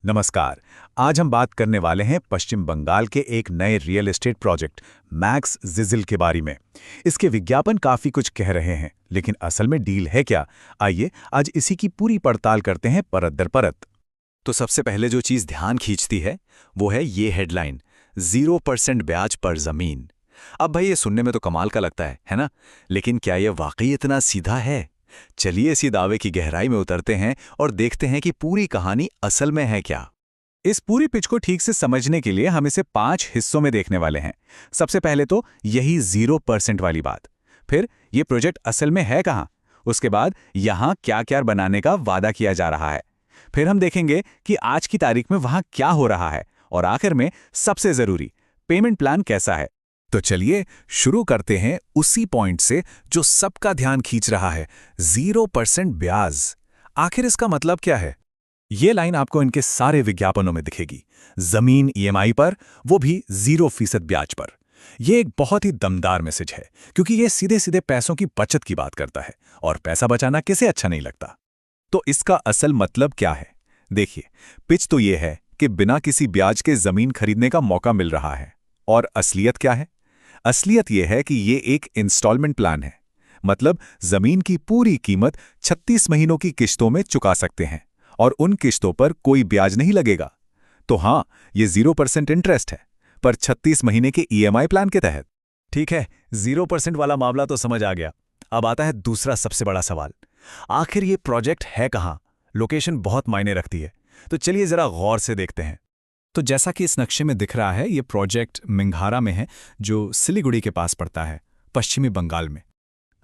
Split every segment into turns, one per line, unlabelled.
नमस्कार। आज हम बात करने वाले हैं पश्चिम बंगाल के एक नए रियल एस्टेट प्रोजेक्ट मैक्स जिजिल के बारे में। इसके विज्ञापन काफी कुछ कह रहे हैं, लेकिन असल में डील है क्या? आइए आज इसी की पूरी पड़ताल करते हैं परत दर परत। तो सबसे पहले जो चीज ध्यान खींचती है वो है ये हेडलाइन, 0% ब्याज पर जमीन। अब भाई ये सुनने में तो कमाल का लगता है ना? लेकिन क्या ये वाकई इतना सीधा है? चलिए इसी दावे की गहराई में उतरते हैं और देखते हैं कि पूरी कहानी असल में है क्या। इस पूरी पिच को ठीक से समझने के लिए हम इसे 5 हिस्सों में देखने वाले हैं। सबसे पहले तो यही 0% वाली बात, फिर ये प्रोजेक्ट असल में है कहाँ, उसके बाद यहाँ क्या क्या बनाने का वादा किया जा रहा है, फिर हम देखेंगे कि आज की तारीख में वहाँ क्या हो रहा है, और आखिर में सबसे जरूरी, पेमेंट प्लान कैसा है। तो चलिए शुरू करते हैं उसी पॉइंट से जो सबका ध्यान खींच रहा है, 0% ब्याज। आखिर इसका मतलब क्या है? ये लाइन आपको इनके सारे विज्ञापनों में दिखेगी। जमीन ईएमआई पर, वो भी 0% ब्याज पर। ये एक बहुत ही दमदार मैसेज है, क्योंकि ये सीधे सीधे पैसों की बचत की बात करता है, और पैसा बचाना किसे अच्छा नहीं लगता। तो इसका असल मतलब क्या है? देखिए, पिच तो ये है कि बिना किसी ब्याज के जमीन खरीदने का मौका मिल रहा है। और असलियत क्या है? असलियत यह है कि ये एक इंस्टॉलमेंट प्लान है। मतलब जमीन की पूरी कीमत 36 महीनों की किश्तों में चुका सकते हैं, और उन किश्तों पर कोई ब्याज नहीं लगेगा। तो हाँ, ये 0% इंटरेस्ट है, पर 36 महीने के ईएमआई प्लान के तहत। ठीक है, 0% वाला मामला तो समझ आ गया। अब आता है दूसरा सबसे बड़ा सवाल, आखिर ये प्रोजेक्ट है कहाँ? लोकेशन बहुत मायने रखती है, तो चलिए जरा गौर से देखते हैं। तो जैसा कि इस नक्शे में दिख रहा है, ये प्रोजेक्ट मेंगहारा में है, जो सिलीगुड़ी के पास पड़ता है, पश्चिमी बंगाल में।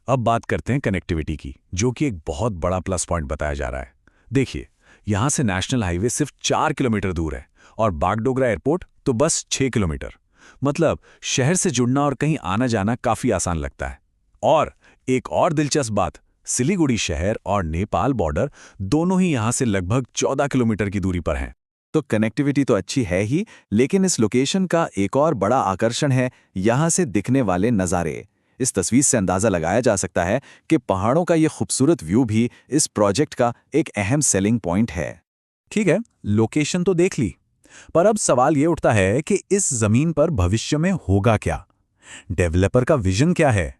अब बात करते हैं कनेक्टिविटी की, जो कि एक बहुत बड़ा प्लस पॉइंट बताया जा रहा है। देखिए, यहां से नेशनल हाईवे सिर्फ 4 किलोमीटर दूर है, और बागडोगरा एयरपोर्ट तो बस 6 किलोमीटर। मतलब शहर से जुड़ना और कहीं आना जाना काफी आसान लगता है। और एक और दिलचस्प बात, सिलीगुड़ी शहर और नेपाल बॉर्डर दोनों ही यहां से लगभग 14 किलोमीटर की दूरी पर हैं। तो कनेक्टिविटी तो अच्छी है ही, लेकिन इस लोकेशन का एक और बड़ा आकर्षण है यहां से दिखने वाले नज़ारे। इस तस्वीर से अंदाजा लगाया जा सकता है कि पहाड़ों का ये खूबसूरत व्यू भी इस प्रोजेक्ट का एक अहम सेलिंग पॉइंट है। ठीक है, लोकेशन तो देख ली, पर अब सवाल ये उठता है कि इस जमीन पर भविष्य में होगा क्या? डेवलपर का विजन क्या है?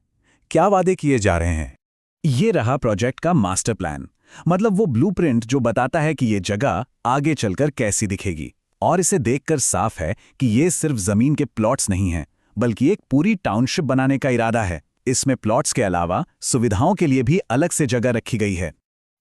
क्या वादे किए जा रहे हैं? ये रहा प्रोजेक्ट का मास्टर प्लान, मतलब वो ब्लूप्रिंट जो बताता है कि ये जगह आगे चलकर कैसी दिखेगी। और इसे देखकर साफ है कि ये सिर्फ जमीन के प्लॉट्स नहीं हैं, बल्कि एक पूरी टाउनशिप बनाने का इरादा है। इसमें प्लॉट्स के अलावा सुविधाओं के लिए भी अलग से जगह रखी गई है।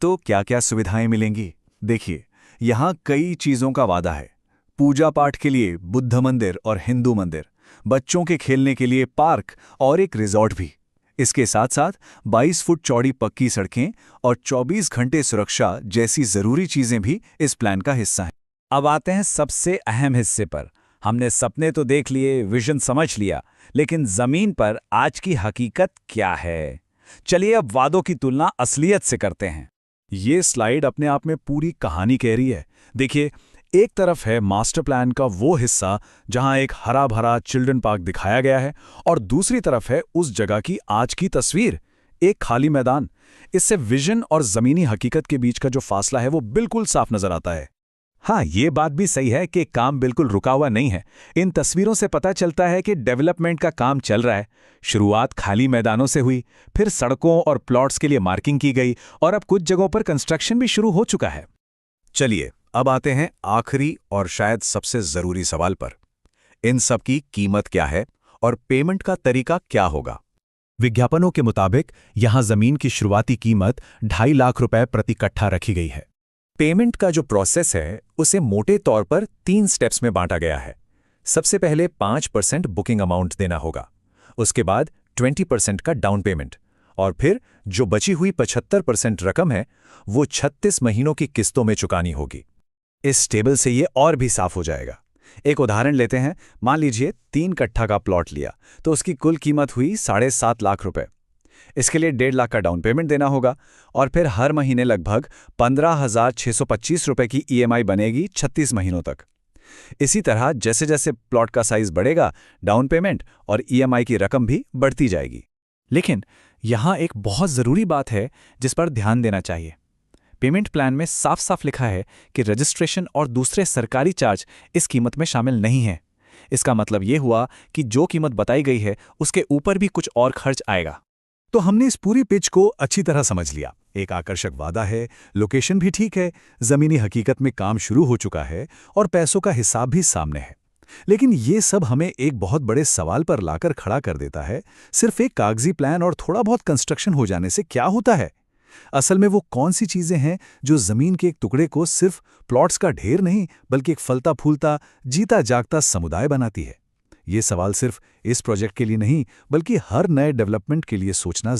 तो क्या क्या सुविधाएं मिलेंगी? देखिए, यहाँ कई चीजों का वादा है। पूजा पाठ के लिए बुद्ध मंदिर और हिंदू मंदिर, बच्चों के खेलने के लिए पार्क और एक रिजॉर्ट भी। इसके साथ साथ 22 फुट चौड़ी पक्की सड़कें और 24 घंटे सुरक्षा जैसी जरूरी चीजें भी इस प्लान का हिस्सा हैं। अब आते हैं सबसे अहम हिस्से पर। हमने सपने तो देख लिए, विजन समझ लिया, लेकिन जमीन पर आज की हकीकत क्या है? चलिए अब वादों की तुलना असलियत से करते हैं। ये स्लाइड अपने आप में पूरी कहानी कह रही है। देखिए, एक तरफ है मास्टर प्लान का वो हिस्सा जहां एक हरा भरा चिल्ड्रन पार्क दिखाया गया है, और दूसरी तरफ है उस जगह की आज की तस्वीर, एक खाली मैदान। इससे विजन और जमीनी हकीकत के बीच का जो फासला है वो बिल्कुल साफ नजर आता है। हाँ, ये बात भी सही है कि काम बिल्कुल रुका हुआ नहीं है। इन तस्वीरों से पता चलता है कि डेवलपमेंट का काम चल रहा है। शुरुआत खाली मैदानों से हुई, फिर सड़कों और प्लॉट्स के लिए मार्किंग की गई, और अब कुछ जगहों पर कंस्ट्रक्शन भी शुरू हो चुका है। चलिए अब आते हैं आखिरी और शायद सबसे जरूरी सवाल पर। इन सब की कीमत क्या है और पेमेंट का तरीका क्या होगा? विज्ञापनों के मुताबिक यहां जमीन की शुरुआती कीमत 2.5 लाख रुपए प्रति कट्ठा रखी गई है। पेमेंट का जो प्रोसेस है उसे मोटे तौर पर 3 स्टेप्स में बांटा गया है। सबसे पहले 5% बुकिंग अमाउंट देना होगा, उसके बाद 20% का डाउन पेमेंट, और फिर जो बची हुई 75% रकम है वो 36 महीनों की किस्तों में चुकानी होगी। इस टेबल से ये और भी साफ हो जाएगा। एक उदाहरण लेते हैं। मान लीजिए 3 कट्ठा का प्लॉट लिया, तो उसकी कुल कीमत हुई 7.5 लाख रुपए। इसके लिए 1.5 लाख का डाउन पेमेंट देना होगा, और फिर हर महीने लगभग 15,625 रुपए की ईएमआई बनेगी 36 महीनों तक। इसी तरह जैसे जैसे प्लॉट का साइज बढ़ेगा, डाउन पेमेंट और ईएमआई की रकम भी बढ़ती जाएगी। लेकिन यहां एक बहुत जरूरी बात है जिस पर ध्यान देना चाहिए।
पेमेंट प्लान में साफ साफ लिखा है कि रजिस्ट्रेशन और दूसरे सरकारी चार्ज इस कीमत में शामिल नहीं हैं। इसका मतलब ये हुआ कि जो कीमत बताई गई है उसके ऊपर भी कुछ और खर्च आएगा।
तो हमने इस पूरी पिच को अच्छी तरह समझ लिया। एक आकर्षक वादा है, लोकेशन भी ठीक है, जमीनी हकीकत में काम शुरू हो चुका है और पैसों का हिसाब भी सामने है। लेकिन ये सब हमें एक बहुत बड़े सवाल पर लाकर खड़ा कर देता है। सिर्फ एक कागजी प्लान और थोड़ा बहुत कंस्ट्रक्शन हो जाने से क्या होता है? असल में वो कौन सी चीजें हैं जो जमीन के एक टुकड़े को सिर्फ प्लॉट्स का ढेर नहीं बल्कि एक फलता फूलता जीता जागता समुदाय बनाती है? ये सवाल सिर्फ इस प्रोजेक्ट के लिए नहीं बल्कि हर नए डेवलपमेंट के लिए सोचना